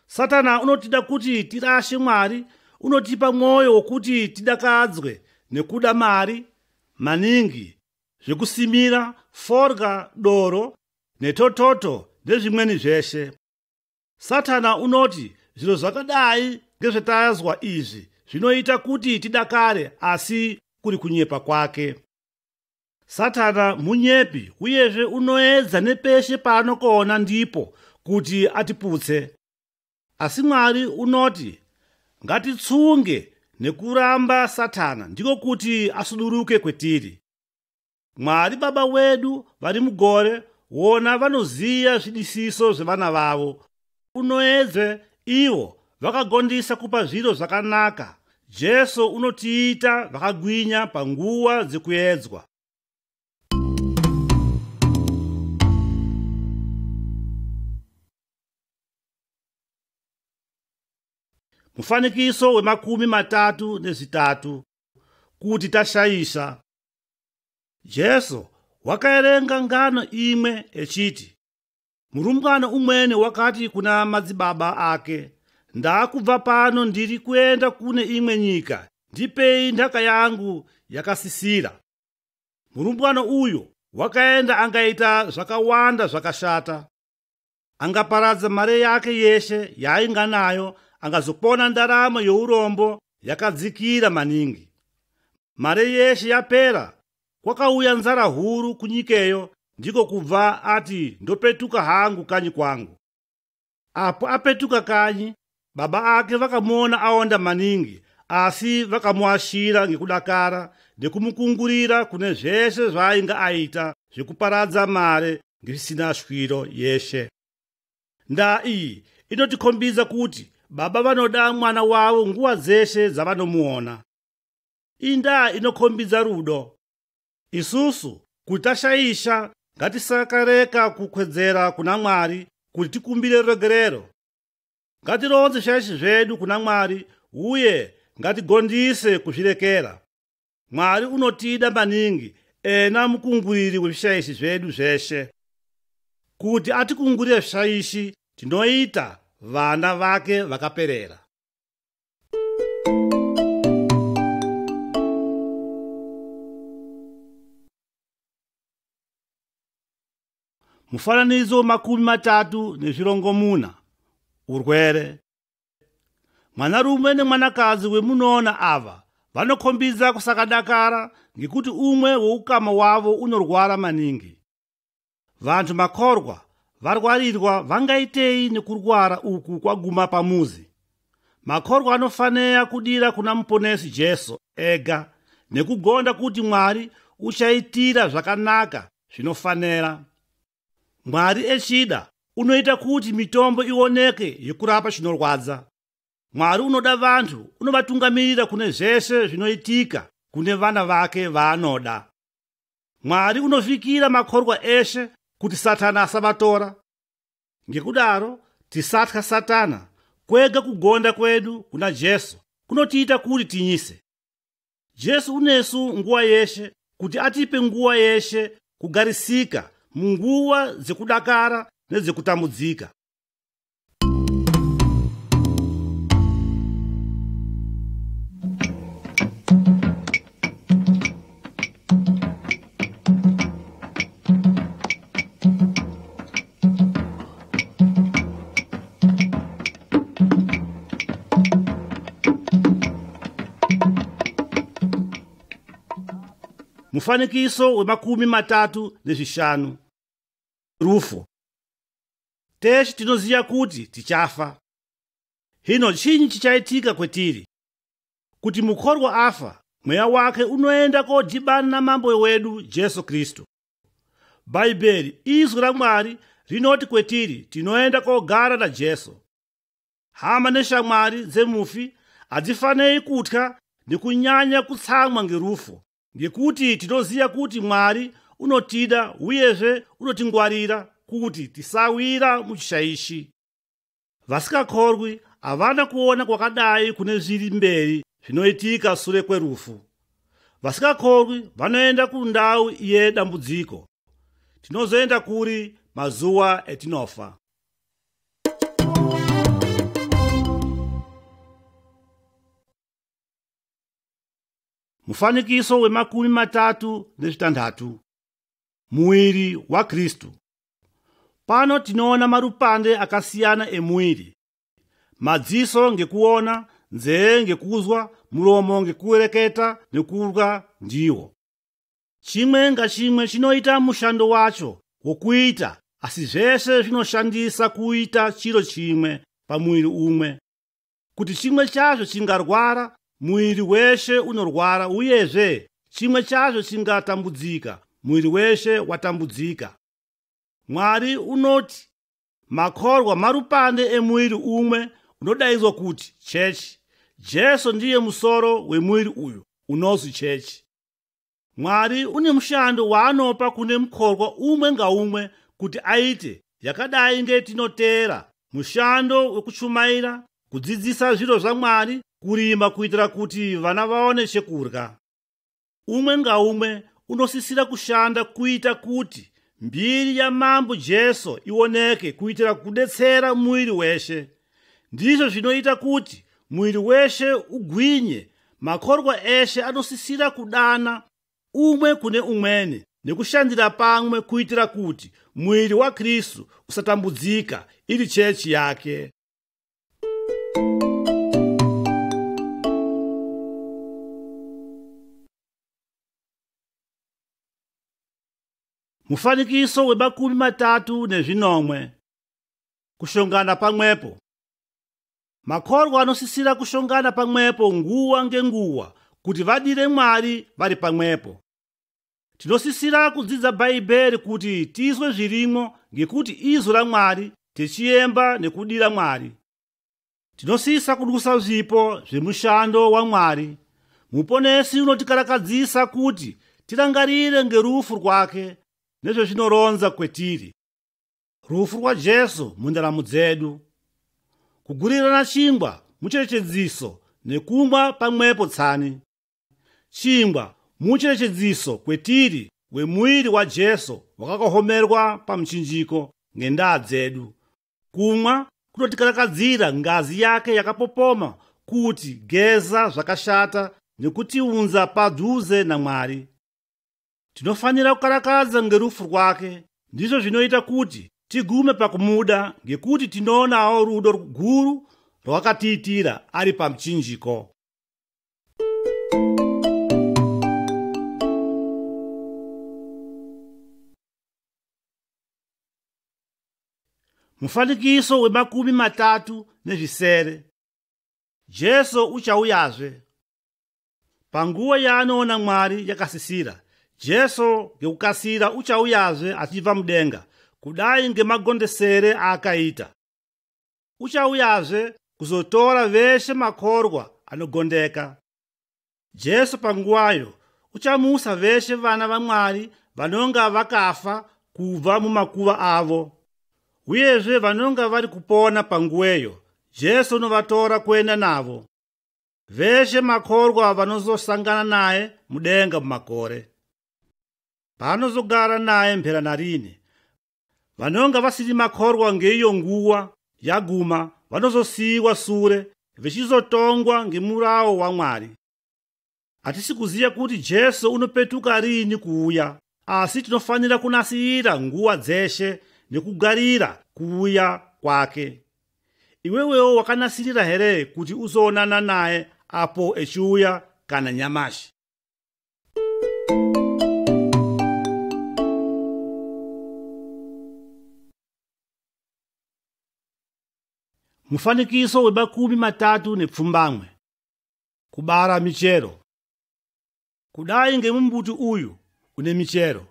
Speaker 1: Satana unotida kuti tirashe Mwari, unotipa mwoyo wokuti tidakadzwe nekuda mari maningi, zvekusimira, forga, doro, netototo nezvimweni zveshe. Satana unoti zviro zvakadai ngezvetazwa izvi zvinoita kuti tidakare, asi kuri kunyepa kwake. Satana munyepi, uyezve unoedza nepeshe paanokoona ndipo kuti atiputse. Asi Mwari unoti ngatitsunge nekuramba Satana, ndiko kuti asuduruke kwetiri. Mwari Baba wedu vari mugore wona vanoziya zvidisiso zvevana vavo. Unoedze ivo vakagondisa kupa zviro zvakanaka. Jesu unotiita vakagwinya panguva dzekuyedzwa. Mufanikiso we 33 kuti tashayisha. Jesu wakaerenga ngano imwe echiti, murumbwana umwene wakati kuna madzibaba ake, ndakubva pano ndiri kuenda kune imwe nyika, ndipei nthaka yangu yakasisira. Murumbwana uyo wakaenda angaita zvakawanda zvakashata. Angaparadza mare yake yeshe yainga nayo, angazopona ndaramo yourombo yakadzikira maningi. Mare yeshe yapera, kwakauya nzara huru kunyikeyo, ndiko kubva ati ndopetuka hangu kanyi kwangu. Apo apetuka kanyi, baba ake vakamuona aonda maningi, asi vakamuashira ngekudakara nekumukungurira kune zveshe zvainga aita zvekuparadza mare ngisina shwiro yeshe. Ndaa iyi inotikombidza kuti baba vanoda mwana wavo nguva dzeshe dzavanomuona. Iyi ndaa inokombidza rudo. Isusu kuti tashayisha, ngatisakareka kukwedzera kuna Mwari kuti tikumbire ruregerero. Ngatironze zvishayishi zvedu kuna Mwari uye ngatigondise kuzvirekera. Mwari unotida maningi, ena mukunguriri wezvishayishi zvedu zveshe. Kuti atikungurire zvishayishi, tinoita vana vake vakaperera. Mufananizo 34 urwere. Mwanarume nemwanakazi wemunoona ava vanokombidza kusakadakara ngekuti umwe woukama wavo unorwara maningi. Vantu makorwa varwarirwa vangaitei nekurwara uku kwaguma pamuzi. Makorwa anofanira kudira kuna muponesi Jesu ega nekugonda kuti Mwari uchaitira zvakanaka zvinofanira. Mwari echida unoita kuti mitombo ioneke yekurapa chinorwadza. Mwari unoda vantu, unovatungamirira kune zveshe zvinoitika kune vana vake vaanoda. Mwari unovhikira makorwa eshe kuti Satana asavatora. Ngekudaro tisatya Satana, kwega kugonda kwedu kuna Jesu kunotiita kuti tinyise. Jesu unesu nguwa yeshe kuti atipe nguwa yeshe kugarisika munguwa dzekudakara nedzekutambudzika. Mufanikiso we 35 rufo. Teshe tinoziya kuti tichafa. Hino chinyi chichaitika kwetiri? Kuti mukorwa afa, mweya wake unoenda kodhibana na mambo wedu Jesu Kristu. Bhaibheri, izwi la Mwari, rinoti kwetiri tinoenda kogara na Jesu. Hama neshamwari dzemufi hadzifanei kutya nekunyanya kutsamwa ngerufo, ngekuti tinoziya kuti Mwari unotida uyezve unotingwarira kuti tisawira muchishayishi. Vasikakorwi havana kuona kwakadai kune zviri mberi zvinoitika sure kwerufu. Vasikakorwi vanoenda kundau yedambudziko. Tinozoenda kuri mazuva etinofa. Mufanikiso we 36 muwiri wa Kristu. Pano tinoona marupande akasiyana emuwiri. Madziso ngekuona, nzee ngekuzwa, muromo ngekureketa nekudya ndiwo. Chimwe ngachimwe chinoita mushando wacho wokuita, asi zveshe zvinoshandisa kuita chiro chimwe pamuwiri umwe. Kuti chimwe chacho chingarwara, muwiri weshe unorwara, uyezve chimwe chacho chingatambudzika, muwiri weshe watambudzika. Mwari unoti makorwa marupande emuwiri umwe unodaidzwa kuti chechi. Jesu ndiye musoro wemuwiri uyu unozwi chechi. Mwari une mushando waanopa kune mukorwa umwe ngaumwe kuti aite yakadai ngetinoteera mushando wekuchumaira, kudzidzisa zviro zva Mwari, kurima kuitira kuti vana vaone chekurya. Umwe ngaumwe unosisira kushanda kuita kuti mbiri ya mambo Jesu ioneke kuitira kudetsera mwiri weshe. Ndizvo zvinoita kuti mwiri weshe ugwinye. Makorwa eshe anosisira kudana umwe kune umwene nekushandira pamwe kuitira kuti mwiri wa Kristu usatambudzika iri chechi yake. Mufanikiso wemakumi matatu nezvinomwe. Kushongana pamwepo. Makorwa anosisira kushongana pamwepo nguwa ngenguwa kuti vadire Mwari vari pamwepo. Tinosisira kudzidza Bhaibheri kuti tizwe zvirimo ngekuti izwi la Mwari tichiyemba nekudira Mwari. Tinosisa kudusa zvipo zvemushando wa Mwari. Muponesi unotikarakadzisa kuti tirangarire ngerufu rwake nezvo zvinoronza kwetiri. Rufu rwa Jesu mundaramo dzedu. Kugurirana chingwa mucherechedziso nekumwa pamwepo tsani. Chingwa mucherechedziso kwetiri wemwiri wa Jesu wakakohomerwa pamuchinjiko ngendaa dzedu. Kumwa kunotikarakadzira ngazi yake yakapopoma kuti geza zvakashata nekutiunza padhuze na Mwari. Tinofanira kukarakadza ngerufu rwake. Ndizvo zvinoita kuti tigume pakumuda ngekuti tinoonawo rudo guru rwakatiitira ari pamuchinjiko. Mufanikiso wemakumi matatu nezvisere. Jesu uchauyazve. Panguwa yaanoona Mwari yakasisira, Jesu ngekukasira uchauyazve achibva mudenga, kudai ngemagondesere aakaita. Uchauyazve kuzotora veshe makorwa anogondeka. Jesu panguwayo uchamusa veshe vana vaMwari vanonga vakafa kubva mumakuva avo. Uyezve vanonga vari kupona panguweyo, Jesu unovatora kuenda navo. Veshe makorwa vanozosangana naye mudenga mumakore. Paanozogara naye mphera narine. Vanonga vasiri makorwa ngeiyo nguwa yaguma vanozosiyiwa sure vechizotongwa ngemurawo wa Mwari. Hatisi kuziya kuti Jesu unopetuka rini kuuya, asi tinofanira kunasirira nguwa dzeshe nekugarira kuuya kwake. Iwewewo wakanasirira here kuti uzoonana naye apo echiuya kana nyamashi? Mufanikiso wemakumi matatu nepfumbamwe. Kubara michero. Kudai ngemumbuti uyu une michero.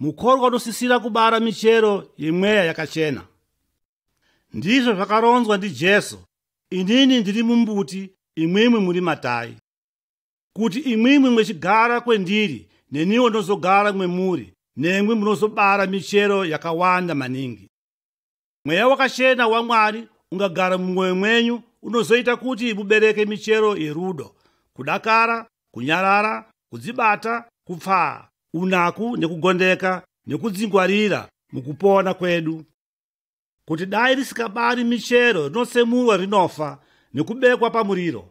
Speaker 1: Mukorwa unosisira kubara michero yemweya yakachena. Ndizvo zvakaronzwa ndi Jesu, inini ndiri mumbuti, imwimwi muri matai. Kuti imwimwi mwechigara kwendiri, neniwo ndozogara mwemuri, nemwe munozobara michero yakawanda maningi. Mweya wakachena wa Mwari ungagara mumwoyo mwenyu, unozoita kuti mubereke michero yerudo, kudakara, kunyarara, kudzibata, kupfaa, unaku nekugondeka, nekudzingwarira mukupona kwedu. Kuti dai risikabari michero rinosemurwa rinofa nekubekwa pamuriro.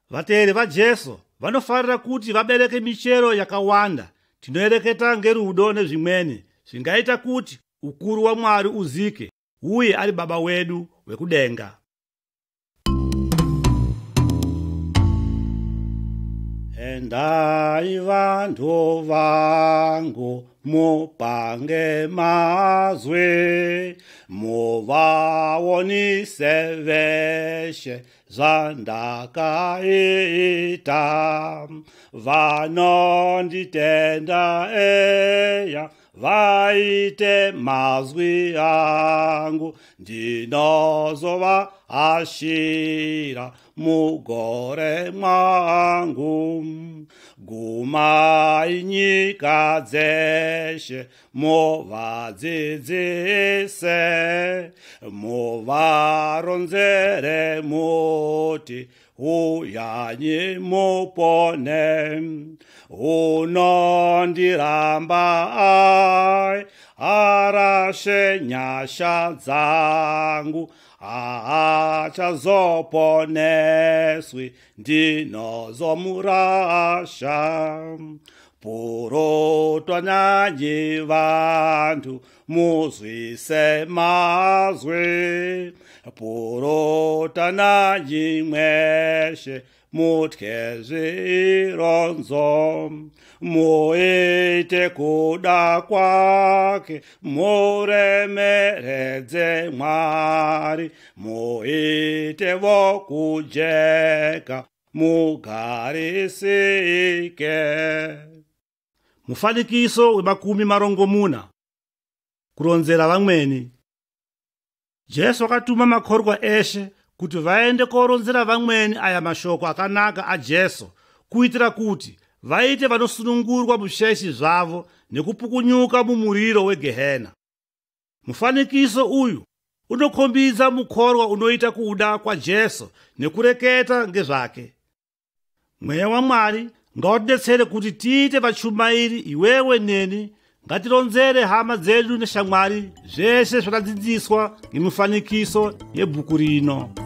Speaker 1: Vateeri va Jesu vanofarira kuti vabereke michero yakawanda. Tinoereketa ngerudo nezvimweni zvingaita kuti ukuru wa Mwari uzike, uye ari Baba wedu wekudenga. Endai vantu vangu mupange mazwi, muvaonise veshe zvandakaita. Vanonditenda eya vaite mazwi angu, ndinozovaashira mugore mwangu. Gumai nyika dzeshe muvadzidzise, muvaronzere muti uyanyi mupone. Unondiramba ai arashe nyasha dzangu, achazoponeswi ndinozomurasha. Purutwa nanyi vantu muzwise mazwi, purutwa nanyi mweshe mutye zvironzo. Muite kuda kwake, muremeredze Mwari, muite vokujeka, mugarisike. Mufanikiso wemakumi marongomuna. Kuronzera vamweni. Jesu akatuma makhorwa eshe kuti vaende koronzera vamweni aya mashoko akanaka a Jesu, kuitira kuti vaite vanosunungurwa musheshi zvavo nekupukunyuka mumuriro wegehena. Mufanikiso uyu unokhombidza mukhorwa unoita kuda kwa Jesu nekureketa ngezvake. Mweya wa Mwari ngautidetsere kuti tiite vachumairi, iwewe neni. Ngatironzere hama dzedu neshamwari zveshe zvakadzidziswa ngemifanikiso yebhuku rino.